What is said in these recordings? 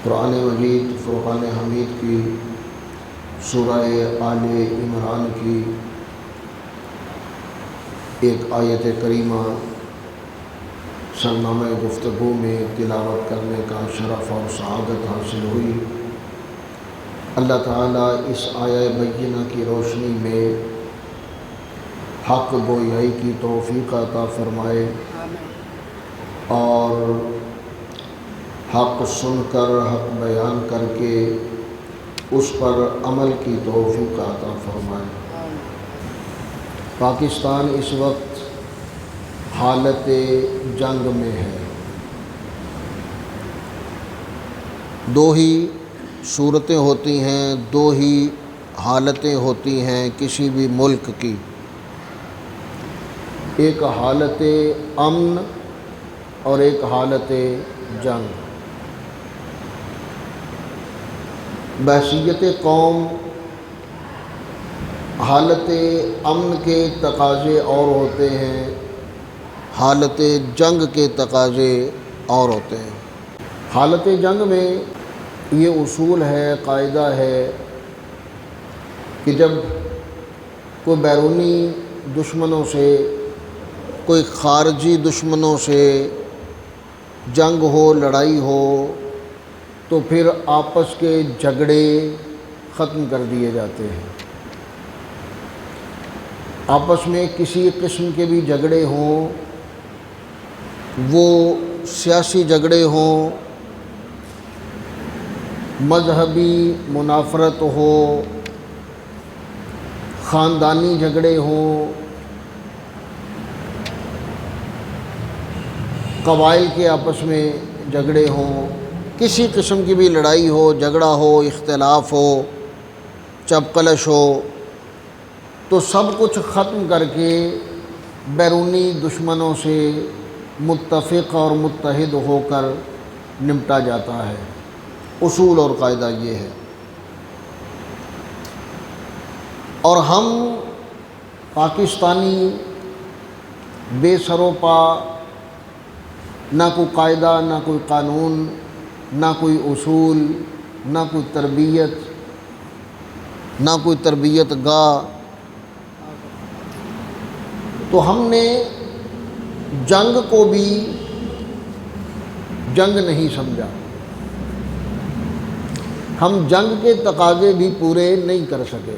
قرآن مجید فرقان حمید کی سورہ آل عمران کی ایک آیت کریمہ سرنامہ گفتگو میں تلاوت کرنے کا شرف اور سعادت حاصل ہوئی۔ اللہ تعالیٰ اس آیہ بینہ کی روشنی میں حق گویائی کی توفیق عطا فرمائے اور حق سن کر حق بیان کر کے اس پر عمل کی توفیق عطا فرمائے۔ پاکستان اس وقت حالت جنگ میں ہے۔ دو ہی صورتیں ہوتی ہیں، دو ہی حالتیں ہوتی ہیں کسی بھی ملک کی، ایک حالت امن اور ایک حالت جنگ۔ بحیثیت قوم حالت امن کے تقاضے اور ہوتے ہیں، حالت جنگ کے تقاضے اور ہوتے ہیں۔ حالت جنگ میں یہ اصول ہے، قاعدہ ہے کہ جب کوئی بیرونی دشمنوں سے، کوئی خارجی دشمنوں سے جنگ ہو، لڑائی ہو، تو پھر آپس کے جھگڑے ختم کر دیے جاتے ہیں۔ آپس میں کسی قسم کے بھی جھگڑے ہوں، وہ سیاسی جھگڑے ہوں، مذہبی منافرت ہو، خاندانی جھگڑے ہوں، قبائل کے آپس میں جھگڑے ہوں، کسی قسم کی بھی لڑائی ہو، جھگڑا ہو، اختلاف ہو، چپقلش ہو، تو سب کچھ ختم کر کے بیرونی دشمنوں سے متفق اور متحد ہو کر نمٹا جاتا ہے۔ اصول اور قاعدہ یہ ہے۔ اور ہم پاکستانی بے سر و پا، نہ کوئی قاعدہ، نہ کوئی قانون، نہ کوئی اصول، نہ کوئی تربیت، نہ کوئی تربیت گاہ، تو ہم نے جنگ کو بھی جنگ نہیں سمجھا، ہم جنگ کے تقاضے بھی پورے نہیں کر سکے۔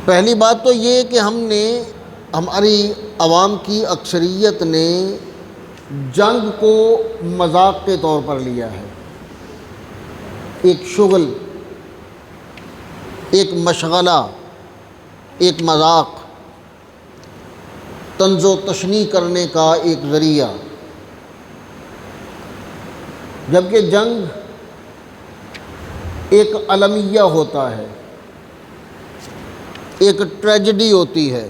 پہلی بات تو یہ کہ ہماری عوام کی اکثریت نے جنگ کو مذاق کے طور پر لیا ہے، ایک شغل، ایک مشغلہ، ایک مذاق، طنز و تشنیع کرنے کا ایک ذریعہ، جبکہ جنگ ایک المیہ ہوتا ہے، ایک ٹریجڈی ہوتی ہے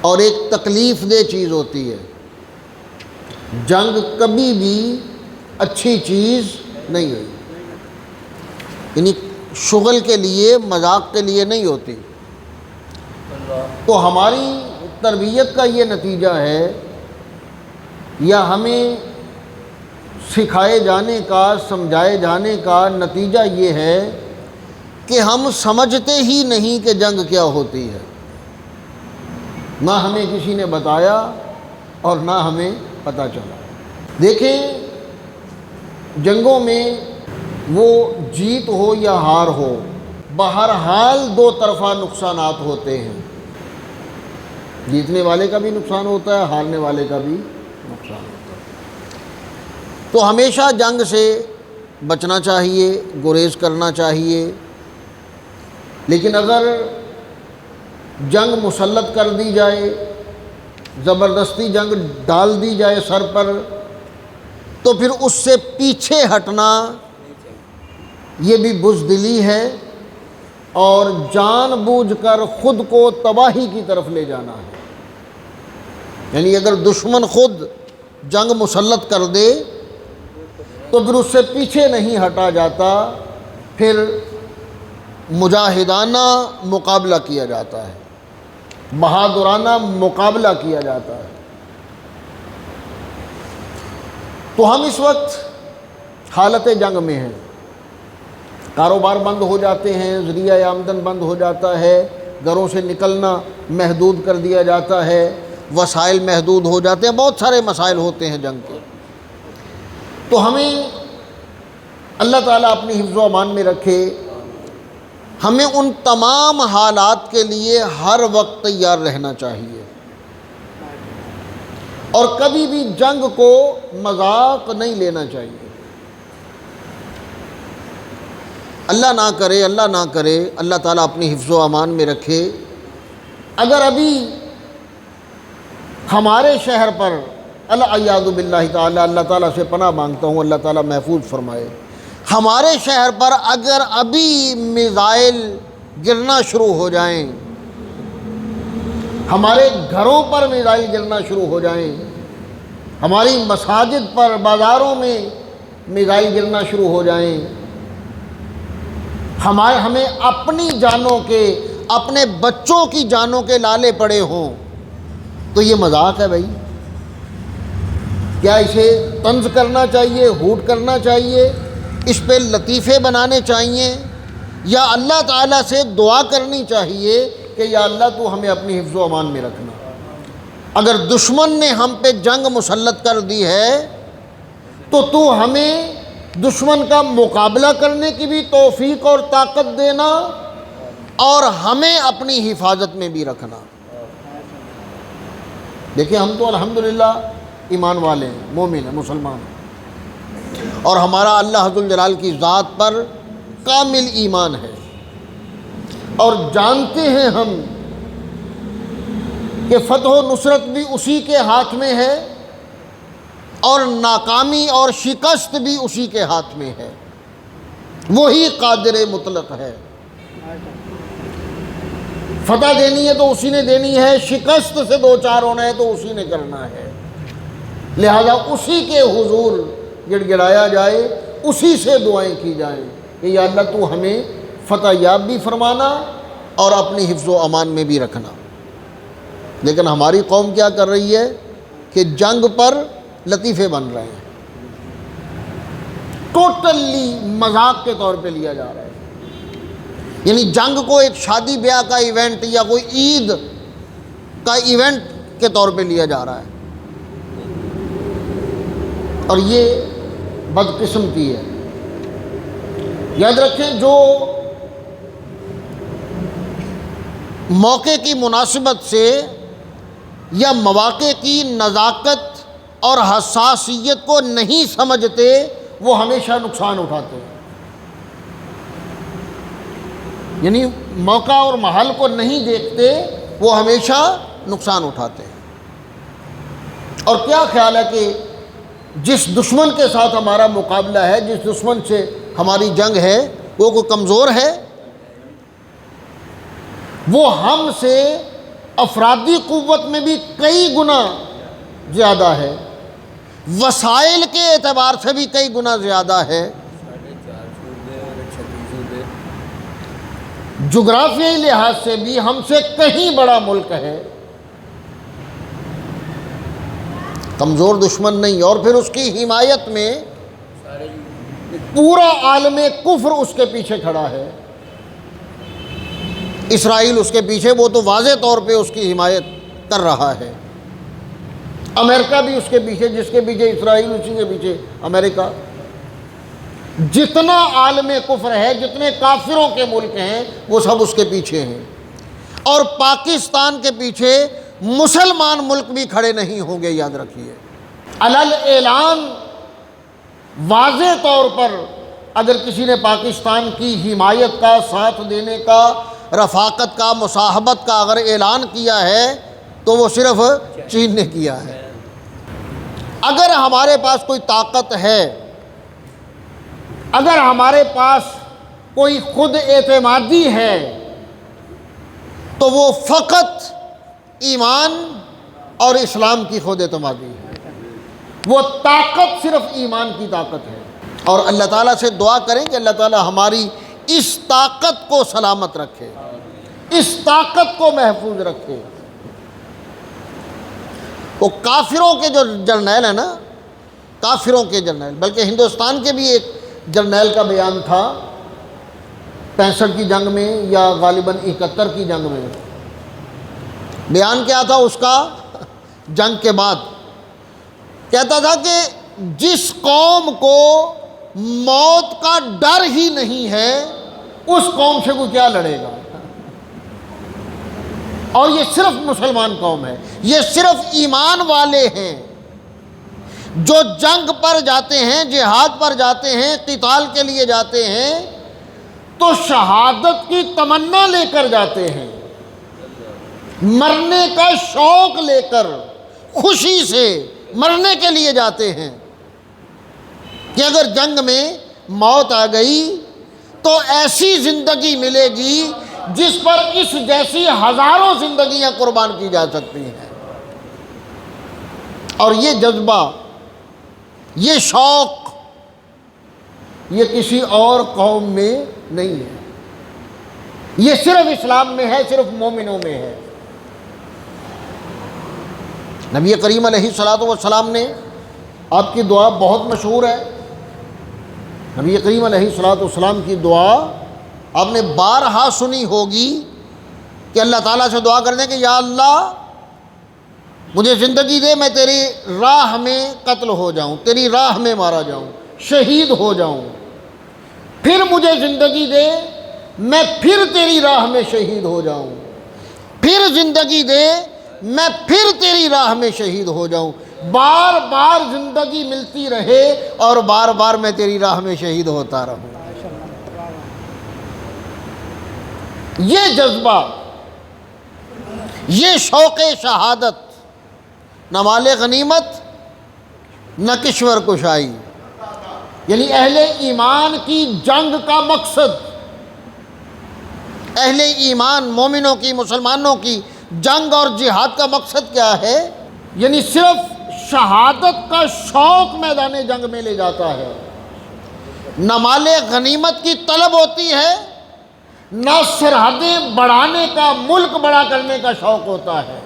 اور ایک تکلیف دہ چیز ہوتی ہے۔ جنگ کبھی بھی اچھی چیز نہیں ہوئی، یعنی شغل کے لیے، مذاق کے لیے نہیں ہوتی۔ تو ہماری تربیت کا یہ نتیجہ ہے، یا ہمیں سکھائے جانے کا، سمجھائے جانے کا نتیجہ یہ ہے کہ ہم سمجھتے ہی نہیں کہ جنگ کیا ہوتی ہے، نہ ہمیں کسی نے بتایا اور نہ ہمیں پتہ چلا۔ دیکھیں، جنگوں میں وہ جیت ہو یا ہار ہو، بہرحال دو طرفہ نقصانات ہوتے ہیں، جیتنے والے کا بھی نقصان ہوتا ہے، ہارنے والے کا بھی نقصان ہوتا ہے۔ تو ہمیشہ جنگ سے بچنا چاہیے، گریز کرنا چاہیے۔ لیکن اگر جنگ مسلط کر دی جائے، زبردستی جنگ ڈال دی جائے سر پر، تو پھر اس سے پیچھے ہٹنا یہ بھی بزدلی ہے اور جان بوجھ کر خود کو تباہی کی طرف لے جانا ہے۔ یعنی اگر دشمن خود جنگ مسلط کر دے تو پھر اس سے پیچھے نہیں ہٹا جاتا، پھر مجاہدانہ مقابلہ کیا جاتا ہے، بہادرانہ مقابلہ کیا جاتا ہے۔ تو ہم اس وقت حالت جنگ میں ہیں، کاروبار بند ہو جاتے ہیں، ذریعہ آمدن بند ہو جاتا ہے، گھروں سے نکلنا محدود کر دیا جاتا ہے، وسائل محدود ہو جاتے ہیں، بہت سارے مسائل ہوتے ہیں جنگ کے۔ تو ہمیں اللہ تعالیٰ اپنی حفظ و امان میں رکھے، ہمیں ان تمام حالات کے لیے ہر وقت تیار رہنا چاہیے، اور کبھی بھی جنگ کو مذاق نہیں لینا چاہیے۔ اللہ نہ کرے اللہ تعالیٰ اپنی حفظ و امان میں رکھے، اگر ابھی ہمارے شہر پر العیاذ باللہ تعالیٰ، اللہ تعالیٰ سے پناہ مانگتا ہوں، اللہ تعالیٰ محفوظ فرمائے، ہمارے شہر پر اگر ابھی میزائل گرنا شروع ہو جائیں، ہمارے گھروں پر میزائل گرنا شروع ہو جائیں، ہماری مساجد پر، بازاروں میں میزائل گرنا شروع ہو جائیں، ہمیں اپنی جانوں کے، اپنے بچوں کی جانوں کے لالے پڑے ہوں، تو یہ مذاق ہے بھائی؟ کیا اسے طنز کرنا چاہیے، ہوٹ کرنا چاہیے، اس پہ لطیفے بنانے چاہیے، یا اللہ تعالیٰ سے دعا کرنی چاہیے کہ یا اللہ تو ہمیں اپنی حفظ و امان میں رکھنا؟ اگر دشمن نے ہم پہ جنگ مسلط کر دی ہے تو ہمیں دشمن کا مقابلہ کرنے کی بھی توفیق اور طاقت دینا، اور ہمیں اپنی حفاظت میں بھی رکھنا۔ دیکھیں ہم تو الحمدللہ ایمان والے ہیں، مومن ہیں، مسلمان ہیں، اور ہمارا اللہ ذوالجلال کی ذات پر کامل ایمان ہے، اور جانتے ہیں ہم کہ فتح و نصرت بھی اسی کے ہاتھ میں ہے، اور ناکامی اور شکست بھی اسی کے ہاتھ میں ہے، وہی قادر مطلق ہے۔ فتح دینی ہے تو اسی نے دینی ہے، شکست سے دو چار ہونا ہے تو اسی نے کرنا ہے، لہذا اسی کے حضور گڑ گڑایا جائے، اسی سے دعائیں کی جائیں کہ یا اللہ تو ہمیں فتح یاب بھی فرمانا اور اپنی حفظ و امان میں بھی رکھنا۔ لیکن ہماری قوم کیا کر رہی ہے کہ جنگ پر لطیفے بن رہے ہیں، ٹوٹلی مذاق کے طور پہ لیا جا رہا ہے، یعنی جنگ کو ایک شادی بیاہ کا ایونٹ یا کوئی عید کا ایونٹ کے طور پہ لیا جا رہا ہے، اور یہ بدقسمتی ہے۔ یاد رکھیں، جو موقع کی مناسبت سے یا مواقع کی نزاکت اور حساسیت کو نہیں سمجھتے، وہ ہمیشہ نقصان اٹھاتے ہیں، یعنی موقع اور محل کو نہیں دیکھتے، وہ ہمیشہ نقصان اٹھاتے ہیں۔ اور کیا خیال ہے کہ جس دشمن کے ساتھ ہمارا مقابلہ ہے، جس دشمن سے ہماری جنگ ہے، وہ کوئی کمزور ہے؟ وہ ہم سے افرادی قوت میں بھی کئی گنا زیادہ ہے، وسائل کے اعتبار سے بھی کئی گنا زیادہ ہے، جغرافیائی لحاظ سے بھی ہم سے کہیں بڑا ملک ہے، کمزور دشمن نہیں، اور پھر اس کی حمایت میں پورا عالم کفر اس کے پیچھے کھڑا ہے، اسرائیل اس کے پیچھے، وہ تو واضح طور پہ اس کی حمایت کر رہا ہے، امریکہ بھی اس کے پیچھے، جس کے پیچھے اسرائیل اسی کے پیچھے امریکہ، جتنا عالم کفر ہے، جتنے کافروں کے ملک ہیں، وہ سب اس کے پیچھے ہیں، اور پاکستان کے پیچھے مسلمان ملک بھی کھڑے نہیں ہوں گے، یاد رکھیے۔ علل اعلان واضح طور پر اگر کسی نے پاکستان کی حمایت کا، ساتھ دینے کا، رفاقت کا، مصاحبت کا اگر اعلان کیا ہے تو وہ صرف چین نے کیا ہے۔ اگر ہمارے پاس کوئی طاقت ہے، اگر ہمارے پاس کوئی خود اعتمادی ہے، تو وہ فقط ایمان اور اسلام کی خود اعتمادی ہے، وہ طاقت صرف ایمان کی طاقت ہے، اور اللہ تعالیٰ سے دعا کریں کہ اللہ تعالیٰ ہماری اس طاقت کو سلامت رکھے، اس طاقت کو محفوظ رکھے۔ وہ کافروں کے جو جرنیل ہیں نا، کافروں کے جرنیل، بلکہ ہندوستان کے بھی ایک جرنیل کا بیان تھا 65 کی جنگ میں یا غالباً 71 کی جنگ میں۔ بیان کیا تھا اس کا جنگ کے بعد؟ کہتا تھا کہ جس قوم کو موت کا ڈر ہی نہیں ہے اس قوم سے کوئی کیا لڑے گا؟ اور یہ صرف مسلمان قوم ہے، یہ صرف ایمان والے ہیں جو جنگ پر جاتے ہیں، جہاد پر جاتے ہیں، قتال کے لیے جاتے ہیں تو شہادت کی تمنا لے کر جاتے ہیں، مرنے کا شوق لے کر، خوشی سے مرنے کے لیے جاتے ہیں کہ اگر جنگ میں موت آ گئی تو ایسی زندگی ملے گی جس پر اس جیسی ہزاروں زندگیاں قربان کی جا سکتی ہیں۔ اور یہ جذبہ، یہ شوق، یہ کسی اور قوم میں نہیں ہے، یہ صرف اسلام میں ہے، صرف مومنوں میں ہے۔ نبی کریم علیہ الصلوۃ والسلام نے، آپ کی دعا بہت مشہور ہے، نبی کریم علیہ الصلوۃ والسلام کی دعا آپ نے بارہا سنی ہوگی کہ اللہ تعالیٰ سے دعا کر دیں کہ یا اللہ مجھے زندگی دے، میں تیری راہ میں قتل ہو جاؤں، تیری راہ میں مارا جاؤں، شہید ہو جاؤں، پھر مجھے زندگی دے، میں پھر تیری راہ میں شہید ہو جاؤں، پھر زندگی دے، میں پھر تیری راہ میں شہید ہو جاؤں، بار بار زندگی ملتی رہے اور بار بار میں تیری راہ میں شہید ہوتا رہوں۔ یہ جذبہ، یہ شوق شہادت، نہ مال غنیمت نہ کشور کشائی، یعنی اہل ایمان کی جنگ کا مقصد، اہل ایمان مومنوں کی، مسلمانوں کی جنگ اور جہاد کا مقصد کیا ہے؟ یعنی صرف شہادت کا شوق میدان جنگ میں لے جاتا ہے، نہ مال غنیمت کی طلب ہوتی ہے، نہ سرحدیں بڑھانے کا، ملک بڑا کرنے کا شوق ہوتا ہے،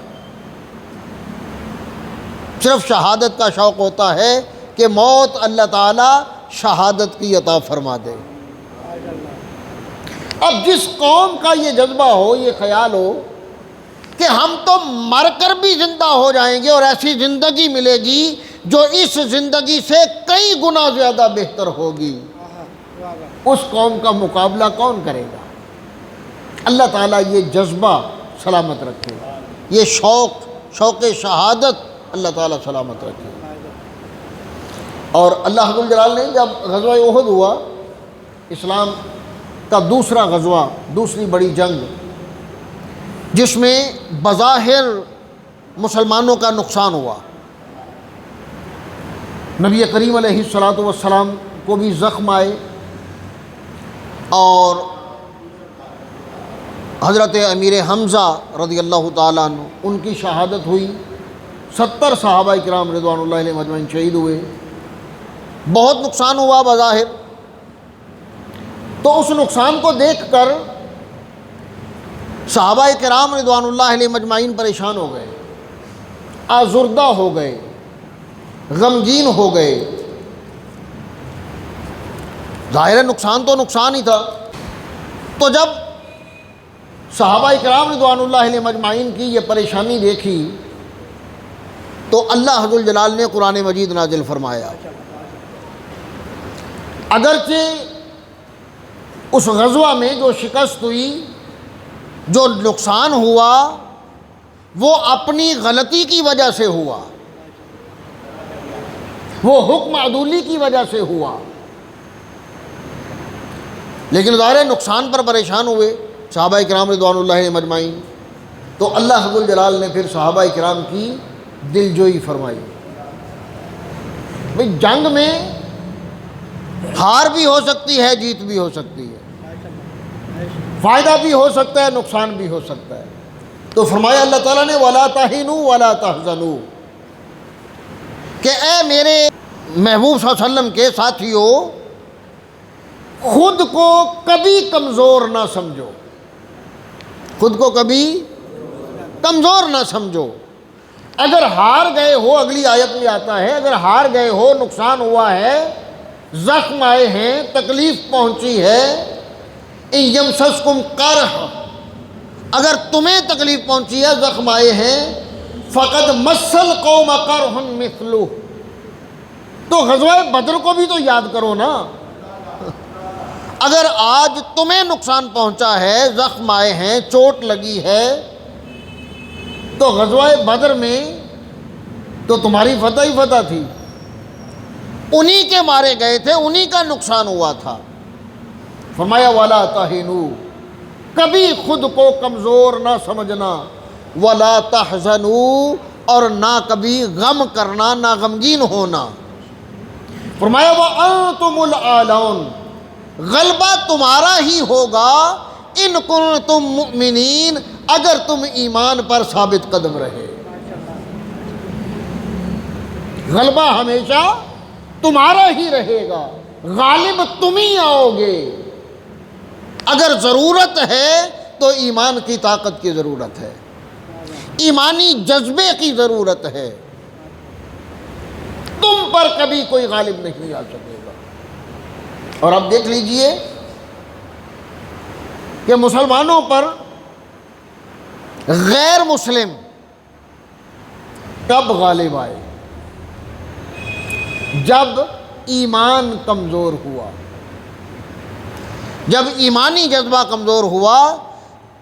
صرف شہادت کا شوق ہوتا ہے کہ موت اللہ تعالیٰ شہادت کی عطا فرما دے۔ اب جس قوم کا یہ جذبہ ہو، یہ خیال ہو کہ ہم تو مر کر بھی زندہ ہو جائیں گے اور ایسی زندگی ملے گی جو اس زندگی سے کئی گنا زیادہ بہتر ہوگی، اس قوم کا مقابلہ کون کرے گا؟ اللہ تعالیٰ یہ جذبہ سلامت رکھے، یہ شوق شہادت اللہ تعالیٰ سلامت رکھے۔ اور اللہ رب الجلال نے جب غزوہ احد ہوا، اسلام کا دوسرا غزوہ، دوسری بڑی جنگ، جس میں بظاہر مسلمانوں کا نقصان ہوا، نبی کریم علیہ الصلوۃ والسلام کو بھی زخم آئے اور حضرت امیر حمزہ رضی اللہ تعالیٰ عنہ ان کی شہادت ہوئی، 70 صحابہ کرام رضوان اللہ علیہم اجمعین شہید ہوئے، بہت نقصان ہوا بظاہر۔ تو اس نقصان کو دیکھ کر صحابہ کرام رضوان اللہ علیہم اجمعین پریشان ہو گئے، آزردہ ہو گئے، غمگین ہو گئے۔ ظاہر نقصان تو نقصان ہی تھا۔ تو جب صحابہ کرام رضوان اللہ علیہم اجمعین کی یہ پریشانی دیکھی تو اللہ ذو الجلال نے قرآن مجید نازل فرمایا۔ اگرچہ اس غزوہ میں جو شکست ہوئی، جو نقصان ہوا، وہ اپنی غلطی کی وجہ سے ہوا، وہ حکم عدولی کی وجہ سے ہوا، لیکن ظاہر نقصان پر پریشان ہوئے صحابہ کرام رضوان اللہ علیہم اجمعین۔ تو اللہ ذو الجلال نے پھر صحابہ کرام کی دل جوئی فرمائی۔ بھئی جنگ میں ہار بھی ہو سکتی ہے، جیت بھی ہو سکتی ہے، فائدہ بھی ہو سکتا ہے، نقصان بھی ہو سکتا ہے۔ تو فرمایا اللہ تعالیٰ نے وَلَا تَهِنُوا وَلَا تَحْزَنُوا، کہ اے میرے محبوب صلی اللہ علیہ وسلم کے ساتھیو، خود کو کبھی کمزور نہ سمجھو، خود کو کبھی کمزور نہ سمجھو، اگر ہار گئے ہو، اگلی آیت میں آتا ہے اگر ہار گئے ہو، نقصان ہوا ہے، زخم آئے ہیں، تکلیف پہنچی ہے، ان یمسسکم قرح، اگر تمہیں تکلیف پہنچی ہے، زخم آئے ہیں، فقد مس القوم قرح مثلہ، تو غزوہ بدر کو بھی تو یاد کرو نا۔ اگر آج تمہیں نقصان پہنچا ہے، زخم آئے ہیں، چوٹ لگی ہے، تو غزوہ بدر میں تو تمہاری فتح ہی فتح تھی، انہی کے مارے گئے تھے، انہی کا نقصان ہوا تھا۔ فرمایا وَلَا تَهِنُوا، کبھی خود کو کمزور نہ سمجھنا، وَلَا تَحْزَنُوا، اور نہ کبھی غم کرنا، نہ غمگین ہونا۔ فرمایا وَأَنْتُمُ الْأَعْلَوْنَ، غلبہ تمہارا ہی ہوگا، ان کنتم مؤمنین، اگر تم ایمان پر ثابت قدم رہے۔ غلبہ ہمیشہ تمہارا ہی رہے گا، غالب تم ہی آؤ گے۔ اگر ضرورت ہے تو ایمان کی طاقت کی ضرورت ہے، ایمانی جذبے کی ضرورت ہے، تم پر کبھی کوئی غالب نہیں آ سکے گا۔ اور اب دیکھ لیجئے کہ مسلمانوں پر غیر مسلم کب غالب آئے؟ جب ایمان کمزور ہوا، جب ایمانی جذبہ کمزور ہوا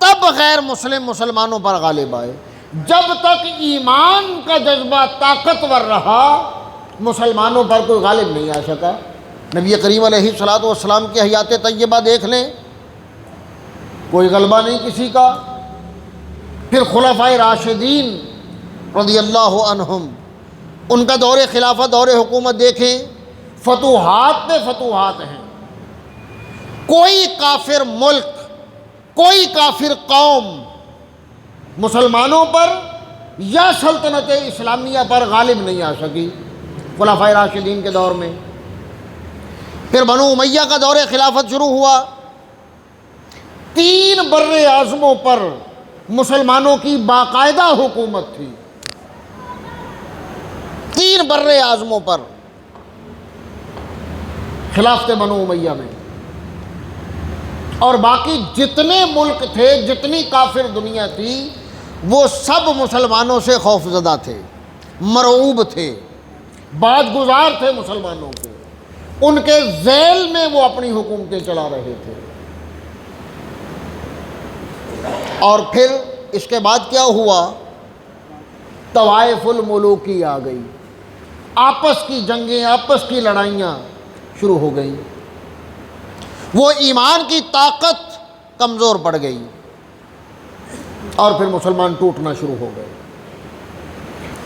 تب غیر مسلم مسلمانوں پر غالب آئے۔ جب تک ایمان کا جذبہ طاقتور رہا مسلمانوں پر کوئی غالب نہیں آ سکا۔ نبی کریم علیہ الصلوۃ والسلام کی حیات طیبہ دیکھ لیں، کوئی غلبہ نہیں کسی کا۔ پھر خلفائے راشدین رضی اللہ عنہم، ان کا دور خلافت، دور حکومت دیکھیں، فتوحات پہ فتوحات ہیں۔ کوئی کافر ملک، کوئی کافر قوم مسلمانوں پر یا سلطنت اسلامیہ پر غالب نہیں آ سکی خلفائے راشدین کے دور میں۔ پھر بنو امیہ کا دور خلافت شروع ہوا، 3 بر اعظموں پر مسلمانوں کی باقاعدہ حکومت تھی، 3 بر اعظموں پر خلافت بنو امیہ میں۔ اور باقی جتنے ملک تھے، جتنی کافر دنیا تھی، وہ سب مسلمانوں سے خوف زدہ تھے، مرعوب تھے، باج گزار تھے مسلمانوں کے، ان کے ذیل میں وہ اپنی حکومتیں چلا رہے تھے۔ اور پھر اس کے بعد کیا ہوا؟ طوائف الملوکی آ گئی، آپس کی جنگیں، آپس کی لڑائیاں شروع ہو گئیں، وہ ایمان کی طاقت کمزور پڑ گئی، اور پھر مسلمان ٹوٹنا شروع ہو گئے،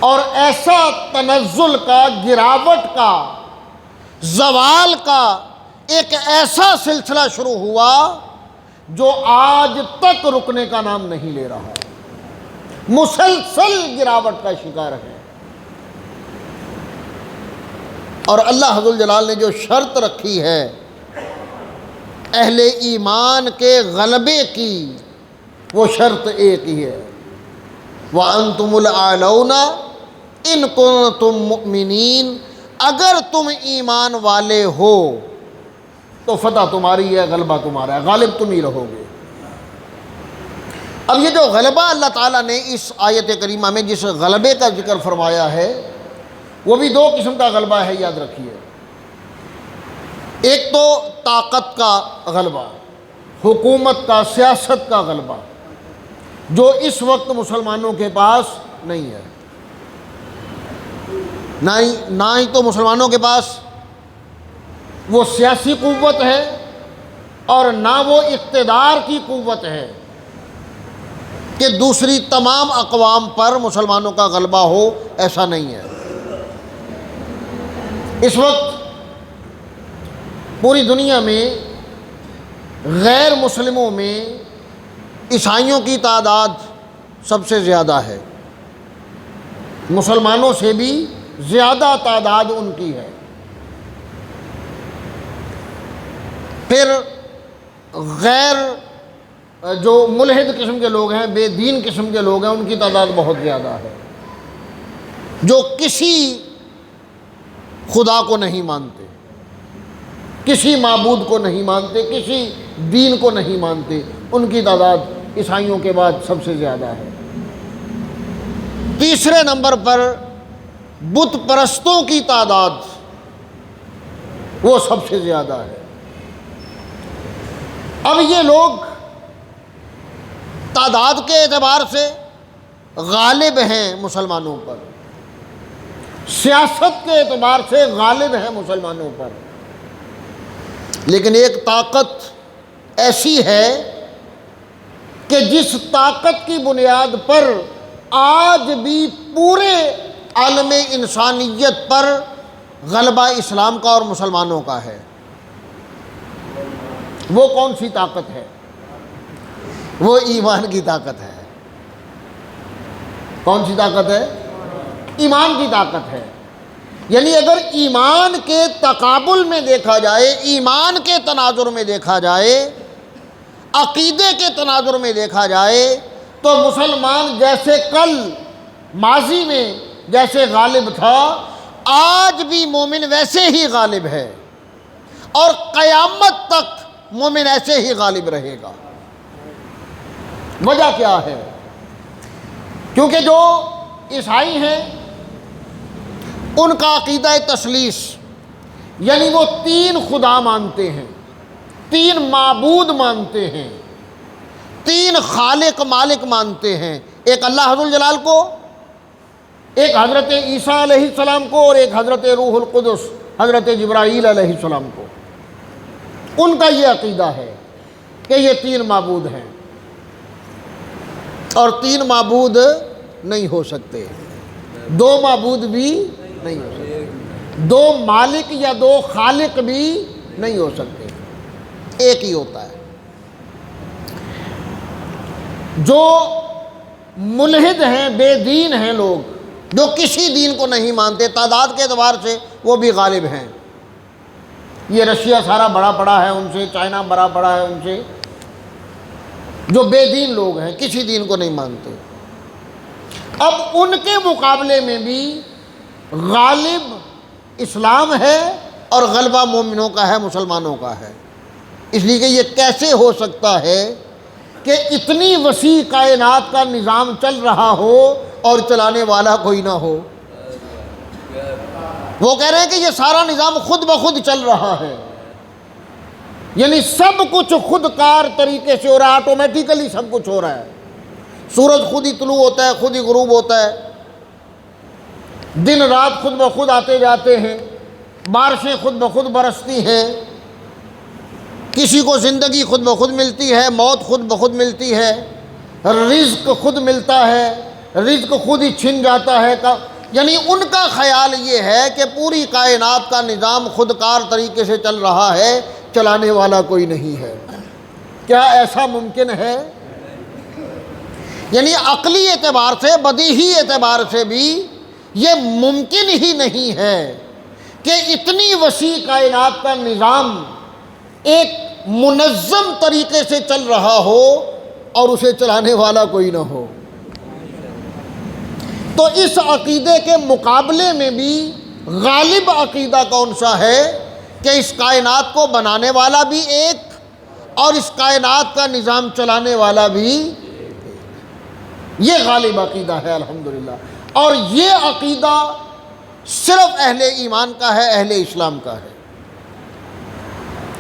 اور ایسا تنزل کا، گراوٹ کا، زوال کا ایک ایسا سلسلہ شروع ہوا جو آج تک رکنے کا نام نہیں لے رہا، مسلسل گراوٹ کا شکار ہے۔ اور اللہ ذوالجلال نے جو شرط رکھی ہے اہل ایمان کے غلبے کی، وہ شرط ایک ہی ہے، وَأَنْتُمُ الْأَعْلَوْنَ إِن كُنتُم مُؤْمِنِينَ، اگر تم ایمان والے ہو تو فتح تمہاری ہے، غلبہ تمہارا ہے، غالب تم ہی رہو گے۔ اب یہ جو غلبہ اللہ تعالیٰ نے اس آیت کریمہ میں جس غلبے کا ذکر فرمایا ہے، وہ بھی 2 قسم کا غلبہ ہے، یاد رکھیے۔ ایک تو طاقت کا غلبہ، حکومت کا، سیاست کا غلبہ، جو اس وقت مسلمانوں کے پاس نہیں ہے۔ نہ ہی تو مسلمانوں کے پاس وہ سیاسی قوت ہے، اور نہ وہ اقتدار کی قوت ہے کہ دوسری تمام اقوام پر مسلمانوں کا غلبہ ہو، ایسا نہیں ہے۔ اس وقت پوری دنیا میں غیر مسلموں میں عیسائیوں کی تعداد سب سے زیادہ ہے، مسلمانوں سے بھی زیادہ تعداد ان کی ہے۔ پھر غیر جو ملحد قسم کے لوگ ہیں، بے دین قسم کے لوگ ہیں، ان کی تعداد بہت زیادہ ہے۔ جو کسی خدا کو نہیں مانتے، کسی معبود کو نہیں مانتے، کسی دین کو نہیں مانتے، ان کی تعداد عیسائیوں کے بعد سب سے زیادہ ہے۔ تیسرے نمبر پر بت پرستوں کی تعداد وہ سب سے زیادہ ہے۔ اب یہ لوگ تعداد کے اعتبار سے غالب ہیں مسلمانوں پر، سیاست کے اعتبار سے غالب ہیں مسلمانوں پر، لیکن ایک طاقت ایسی ہے کہ جس طاقت کی بنیاد پر آج بھی پورے عالم انسانیت پر غلبہ اسلام کا اور مسلمانوں کا ہے۔ وہ کون سی طاقت ہے؟ وہ ایمان کی طاقت ہے۔ کون سی طاقت ہے؟ ایمان کی طاقت ہے۔ یعنی اگر ایمان کے تقابل میں دیکھا جائے، ایمان کے تناظر میں دیکھا جائے، عقیدے کے تناظر میں دیکھا جائے، تو مسلمان جیسے کل ماضی میں جیسے غالب تھا، آج بھی مومن ویسے ہی غالب ہے، اور قیامت تک مومن ایسے ہی غالب رہے گا۔ وجہ کیا ہے؟ کیونکہ جو عیسائی ہیں ان کا عقیدہ تثلیث، یعنی وہ تین خدا مانتے ہیں، تین معبود مانتے ہیں، تین خالق مالک مانتے ہیں، ایک اللہ ذوالجلال کو، ایک حضرت عیسیٰ علیہ السلام کو، اور ایک حضرت روح القدس حضرت جبرائیل علیہ السلام کو۔ ان کا یہ عقیدہ ہے کہ یہ تین معبود ہیں، اور تین معبود نہیں ہو سکتے، دو معبود بھی نہیں ہو سکتے، دو مالک یا دو خالق بھی نہیں ہو سکتے، ایک ہی ہوتا ہے۔ جو ملحد ہیں، بے دین ہیں لوگ، جو کسی دین کو نہیں مانتے، تعداد کے اعتبار سے وہ بھی غالب ہیں۔ یہ رشیا سارا بڑا پڑا ہے ان سے، چائنا بڑا پڑا ہے ان سے، جو بے دین لوگ ہیں، کسی دین کو نہیں مانتے۔ اب ان کے مقابلے میں بھی غالب اسلام ہے اور غلبہ مومنوں کا ہے، مسلمانوں کا ہے۔ اس لیے کہ یہ کیسے ہو سکتا ہے کہ اتنی وسیع کائنات کا نظام چل رہا ہو اور چلانے والا کوئی نہ ہو؟ وہ کہہ رہے ہیں کہ یہ سارا نظام خود بخود چل رہا ہے، یعنی سب کچھ خود کار طریقے سے ہو رہا ہے، آٹومیٹیکلی سب کچھ ہو رہا ہے۔ سورج خود ہی طلوع ہوتا ہے، خود ہی غروب ہوتا ہے، دن رات خود بخود آتے جاتے ہیں، بارشیں خود بخود برستی ہیں، کسی کو زندگی خود بخود ملتی ہے، موت خود بخود ملتی ہے، رزق خود ملتا ہے، رزق خود ہی چھن جاتا ہے۔ یعنی ان کا خیال یہ ہے کہ پوری کائنات کا نظام خودکار طریقے سے چل رہا ہے، چلانے والا کوئی نہیں ہے۔ کیا ایسا ممکن ہے؟ یعنی عقلی اعتبار سے، بدیہی اعتبار سے بھی یہ ممکن ہی نہیں ہے کہ اتنی وسیع کائنات کا نظام ایک منظم طریقے سے چل رہا ہو اور اسے چلانے والا کوئی نہ ہو۔ تو اس عقیدے کے مقابلے میں بھی غالب عقیدہ کون سا ہے کہ اس کائنات کو بنانے والا بھی ایک اور اس کائنات کا نظام چلانے والا بھی یہ غالب عقیدہ ہے الحمدللہ۔ اور یہ عقیدہ صرف اہل ایمان کا ہے، اہل اسلام کا ہے۔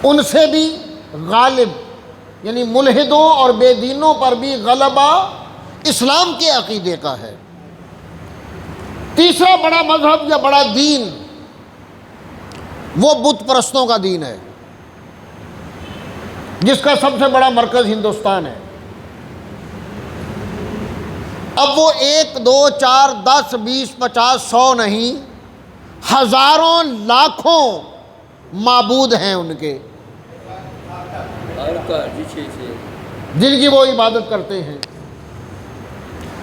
ان سے بھی غالب یعنی ملحدوں اور بے دینوں پر بھی غلبہ اسلام کے عقیدے کا ہے۔ تیسرا بڑا مذہب یا بڑا دین وہ بت پرستوں کا دین ہے، جس کا سب سے بڑا مرکز ہندوستان ہے۔ اب وہ 1 2 4 10 20 50 100 نہیں، ہزاروں لاکھوں معبود ہیں ان کے، جن کی وہ عبادت کرتے ہیں،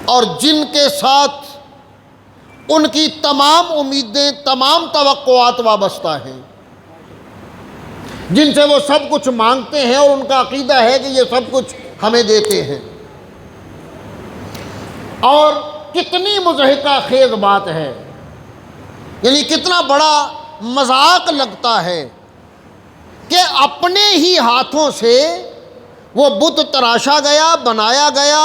اور جن کے ساتھ ان کی تمام امیدیں، تمام توقعات وابستہ ہیں، جن سے وہ سب کچھ مانگتے ہیں، اور ان کا عقیدہ ہے کہ یہ سب کچھ ہمیں دیتے ہیں۔ اور کتنی مضحکہ خیز بات ہے یعنی کتنا بڑا مذاق لگتا ہے کہ اپنے ہی ہاتھوں سے وہ بت تراشا گیا، بنایا گیا،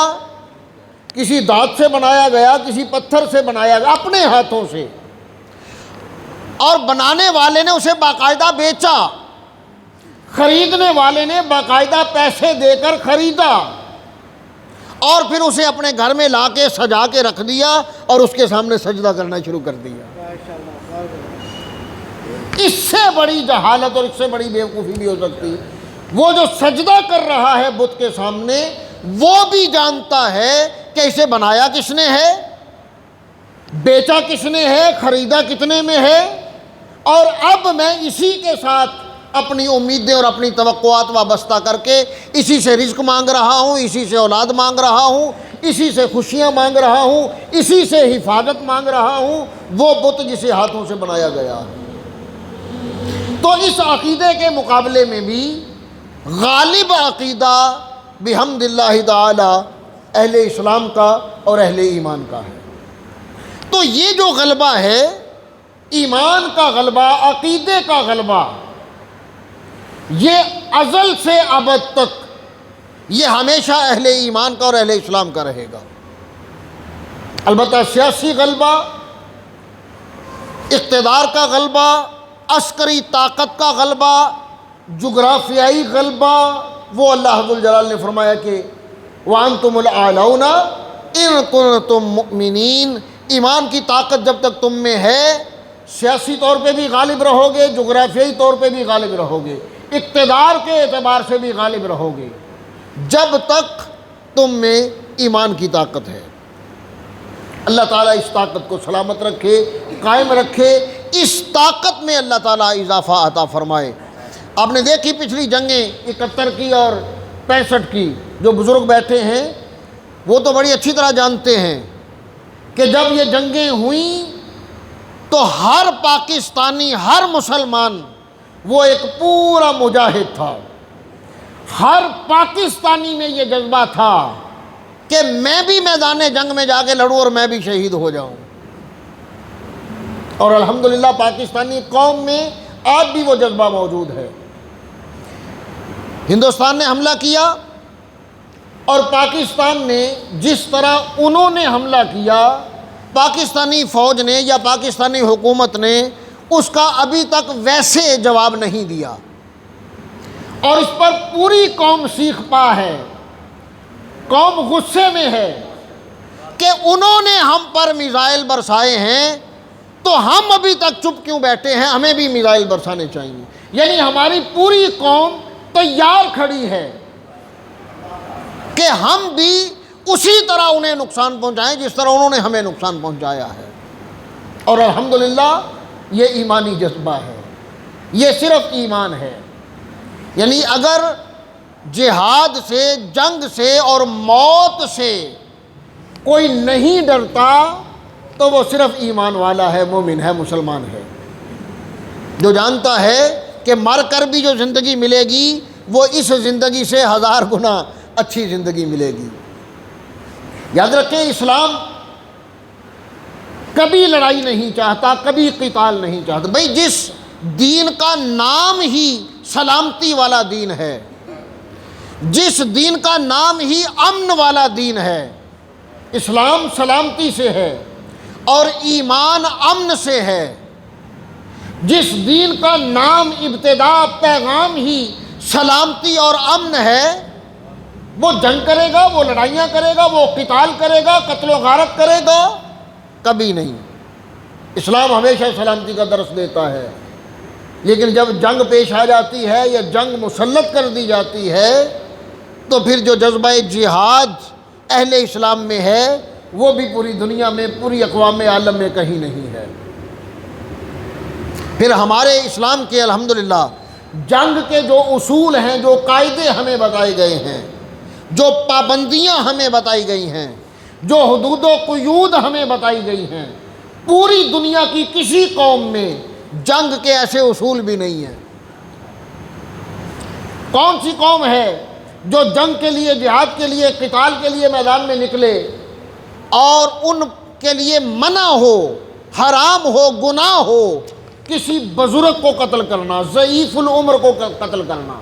کسی دھات سے بنایا گیا، کسی پتھر سے بنایا گیا، اپنے ہاتھوں سے، اور بنانے والے نے اسے باقاعدہ بیچا، خریدنے والے نے باقاعدہ پیسے دے کر خریدا، اور پھر اسے اپنے گھر میں لا کے سجا کے رکھ دیا اور اس کے سامنے سجدہ کرنا شروع کر دیا۔ اس سے بڑی جہالت اور اس سے بڑی بیوقوفی بھی ہو سکتی؟ وہ جو سجدہ کر رہا ہے بت کے سامنے، وہ بھی جانتا ہے کہ اسے بنایا کس نے ہے، بیچا کس نے ہے، خریدا کتنے میں ہے، اور اب میں اسی کے ساتھ اپنی امیدیں اور اپنی توقعات وابستہ کر کے اسی سے رزق مانگ رہا ہوں، اسی سے اولاد مانگ رہا ہوں، اسی سے خوشیاں مانگ رہا ہوں، اسی سے حفاظت مانگ رہا ہوں، وہ بت جسے ہاتھوں سے بنایا گیا ہے۔ تو اس عقیدے کے مقابلے میں بھی غالب عقیدہ بحمد اللہ تعالی اہل اسلام کا اور اہل ایمان کا ہے۔ تو یہ جو غلبہ ہے، ایمان کا غلبہ، عقیدے کا غلبہ، یہ ازل سے ابد تک یہ ہمیشہ اہل ایمان کا اور اہل اسلام کا رہے گا۔ البتہ سیاسی غلبہ، اقتدار کا غلبہ، عسکری طاقت کا غلبہ، جغرافیائی غلبہ، وہ اللہ ذو الجلال نے فرمایا کہ وَأَنْتُمُ الْأَعْلَوْنَ إِن كُنتُم مُؤْمِنِينَ، ایمان کی طاقت جب تک تم میں ہے، سیاسی طور پہ بھی غالب رہو گے، جغرافیائی طور پہ بھی غالب رہو گے، اقتدار کے اعتبار سے بھی غالب رہو گے، جب تک تم میں ایمان کی طاقت ہے۔ اللہ تعالیٰ اس طاقت کو سلامت رکھے، قائم رکھے، اس طاقت میں اللہ تعالیٰ اضافہ عطا فرمائے۔ آپ نے دیکھی پچھلی جنگیں 71 کی اور 65 کی، جو بزرگ بیٹھے ہیں وہ تو بڑی اچھی طرح جانتے ہیں کہ جب یہ جنگیں ہوئیں تو ہر پاکستانی، ہر مسلمان وہ ایک پورا مجاہد تھا۔ ہر پاکستانی میں یہ جذبہ تھا کہ میں بھی میدان جنگ میں جا کے لڑوں اور میں بھی شہید ہو جاؤں، اور الحمدللہ پاکستانی قوم میں آج بھی وہ جذبہ موجود ہے۔ ہندوستان نے حملہ کیا اور پاکستان نے جس طرح انہوں نے حملہ کیا، پاکستانی فوج نے یا پاکستانی حکومت نے اس کا ابھی تک ویسے جواب نہیں دیا، اور اس پر پوری قوم سیخ پا ہے، قوم غصے میں ہے کہ انہوں نے ہم پر میزائل برسائے ہیں تو ہم ابھی تک چپ کیوں بیٹھے ہیں، ہمیں بھی میزائل برسانے چاہیے۔ یعنی ہماری پوری قوم تیار کھڑی ہے کہ ہم بھی اسی طرح انہیں نقصان پہنچائیں جس طرح انہوں نے ہمیں نقصان پہنچایا ہے، اور الحمدللہ یہ ایمانی جذبہ ہے، یہ صرف ایمان ہے۔ یعنی اگر جہاد سے، جنگ سے اور موت سے کوئی نہیں ڈرتا تو وہ صرف ایمان والا ہے، مومن ہے، مسلمان ہے، جو جانتا ہے کہ مر کر بھی جو زندگی ملے گی وہ اس زندگی سے 1000 گنا اچھی زندگی ملے گی۔ یاد رکھیں، اسلام کبھی لڑائی نہیں چاہتا، کبھی قتال نہیں چاہتا۔ بھئی جس دین کا نام ہی سلامتی والا دین ہے، جس دین کا نام ہی امن والا دین ہے، اسلام سلامتی سے ہے اور ایمان امن سے ہے، جس دین کا نام ابتدا پیغام ہی سلامتی اور امن ہے، وہ جنگ کرے گا، وہ لڑائیاں کرے گا، وہ قتال کرے گا، قتل و غارت کرے گا؟ کبھی نہیں۔ اسلام ہمیشہ سلامتی کا درس دیتا ہے، لیکن جب جنگ پیش آ جاتی ہے یا جنگ مسلط کر دی جاتی ہے تو پھر جو جذبہ جہاد اہل اسلام میں ہے وہ بھی پوری دنیا میں، پوری اقوام عالم میں کہیں نہیں ہے۔ پھر ہمارے اسلام کے الحمدللہ جنگ کے جو اصول ہیں، جو قاعدے ہمیں بتائے گئے ہیں، جو پابندیاں ہمیں بتائی گئی ہیں، جو حدود و قیود ہمیں بتائی گئی ہیں، پوری دنیا کی کسی قوم میں جنگ کے ایسے اصول بھی نہیں ہیں۔ کون سی قوم ہے جو جنگ کے لیے، جہاد کے لیے، قتال کے لیے میدان میں نکلے اور ان کے لیے منع ہو حرام ہو، گناہ ہو کسی بزرگ کو قتل کرنا، ضعیف العمر کو قتل کرنا۔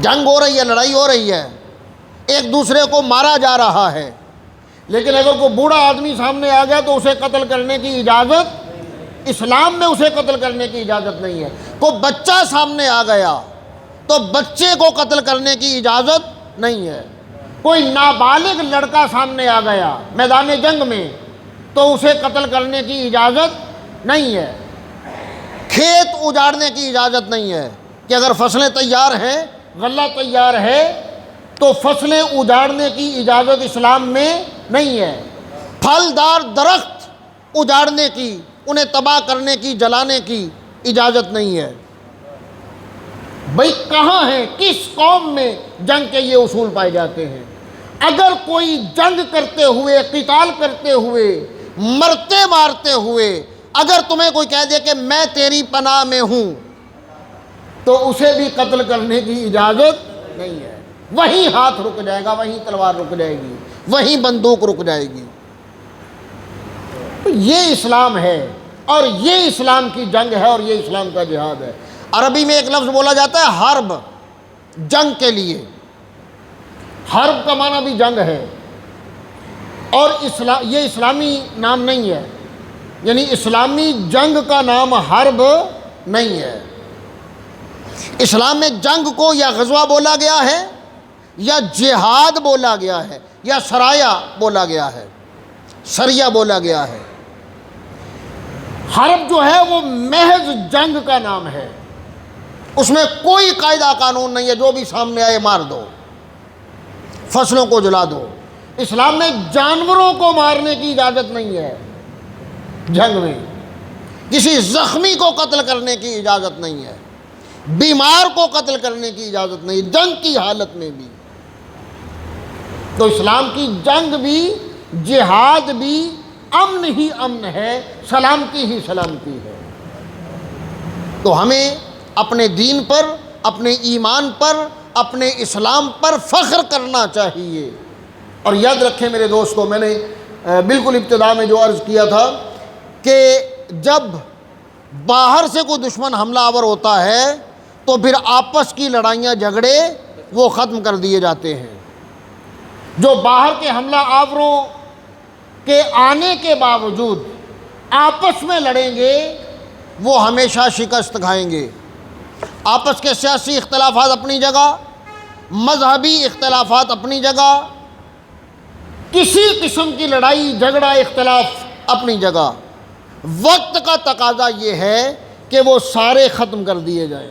جنگ ہو رہی ہے، لڑائی ہو رہی ہے، ایک دوسرے کو مارا جا رہا ہے، لیکن اگر کوئی بوڑھا آدمی سامنے آ گیا تو اسے قتل کرنے کی اجازت، اسلام میں اسے قتل کرنے کی اجازت نہیں ہے۔ کوئی بچہ سامنے آ گیا تو بچے کو قتل کرنے کی اجازت نہیں ہے۔ کوئی نابالغ لڑکا سامنے آ گیا میدان جنگ میں تو اسے قتل کرنے کی اجازت نہیں ہے۔ کھیت اجاڑنے کی اجازت نہیں ہے کہ اگر فصلیں تیار ہیں، غلہ تیار ہے تو فصلیں اجاڑنے کی اجازت اسلام میں نہیں ہے۔ پھلدار درخت اجاڑنے کی، انہیں تباہ کرنے کی، جلانے کی اجازت نہیں ہے۔ بھئی کہاں ہیں، کس قوم میں جنگ کے یہ اصول پائے جاتے ہیں؟ اگر کوئی جنگ کرتے ہوئے، قتال کرتے ہوئے، مرتے مارتے ہوئے اگر تمہیں کوئی کہہ دے کہ میں تیری پناہ میں ہوں تو اسے بھی قتل کرنے کی اجازت نہیں ہے۔ وہیں ہاتھ رک جائے گا، وہیں تلوار رک جائے گی، وہیں بندوق رک جائے گی۔ تو یہ اسلام ہے، اور یہ اسلام کی جنگ ہے، اور یہ اسلام کا جہاد ہے۔ عربی میں ایک لفظ بولا جاتا ہے حرب، جنگ کے لیے۔ حرب کا معنی بھی جنگ ہے، اور یہ اسلامی نام نہیں ہے، یعنی اسلامی جنگ کا نام حرب نہیں ہے۔ اسلام میں جنگ کو یا غزوہ بولا گیا ہے، یا جہاد بولا گیا ہے، یا سرایہ بولا گیا ہے، سریہ بولا گیا ہے۔ حرب جو ہے وہ محض جنگ کا نام ہے، اس میں کوئی قاعدہ قانون نہیں ہے، جو بھی سامنے آئے مار دو، فصلوں کو جلا دو۔ اسلام میں جانوروں کو مارنے کی اجازت نہیں ہے، جنگ میں کسی زخمی کو قتل کرنے کی اجازت نہیں ہے، بیمار کو قتل کرنے کی اجازت نہیں، جنگ کی حالت میں بھی۔ تو اسلام کی جنگ بھی، جہاد بھی امن ہی امن ہے، سلامتی ہی سلامتی ہے۔ تو ہمیں اپنے دین پر، اپنے ایمان پر، اپنے اسلام پر فخر کرنا چاہیے۔ اور یاد رکھیں میرے دوستو، میں نے بالکل ابتدا میں جو عرض کیا تھا کہ جب باہر سے کوئی دشمن حملہ آور ہوتا ہے تو پھر آپس کی لڑائیاں جھگڑے وہ ختم کر دیے جاتے ہیں۔ جو باہر کے حملہ آوروں کے آنے کے باوجود آپس میں لڑیں گے وہ ہمیشہ شکست کھائیں گے۔ آپس کے سیاسی اختلافات اپنی جگہ، مذہبی اختلافات اپنی جگہ، کسی قسم کی لڑائی جھگڑا اختلاف اپنی جگہ۔ وقت کا تقاضا یہ ہے کہ وہ سارے ختم کر دیے جائیں۔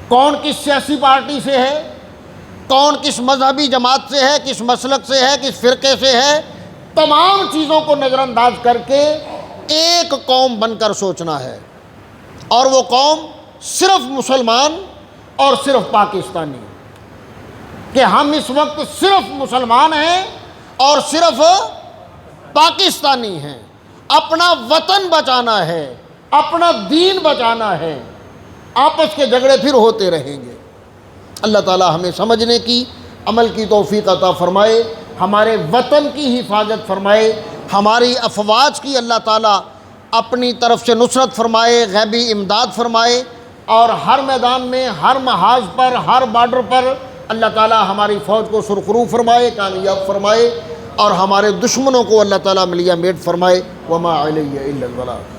کون کس سیاسی پارٹی سے ہے، کون کس مذہبی جماعت سے ہے، کس مسلک سے ہے، کس فرقے سے ہے، تمام چیزوں کو نظر انداز کر کے ایک قوم بن کر سوچنا ہے، اور وہ قوم صرف مسلمان اور صرف پاکستانی، کہ ہم اس وقت صرف مسلمان ہیں اور صرف پاکستانی ہیں۔ اپنا وطن بچانا ہے، اپنا دین بچانا ہے، آپس کے جھگڑے پھر ہوتے رہیں گے۔ اللہ تعالی ہمیں سمجھنے کی، عمل کی توفیق عطا فرمائے، ہمارے وطن کی حفاظت فرمائے، ہماری افواج کی اللہ تعالی اپنی طرف سے نصرت فرمائے، غیبی امداد فرمائے، اور ہر میدان میں، ہر محاذ پر، ہر بارڈر پر اللہ تعالی ہماری فوج کو سرخرو فرمائے، کامیاب فرمائے، اور ہمارے دشمنوں کو اللہ تعالی ملیہ میٹ فرمائے۔ وما علیہ الا البلاغ۔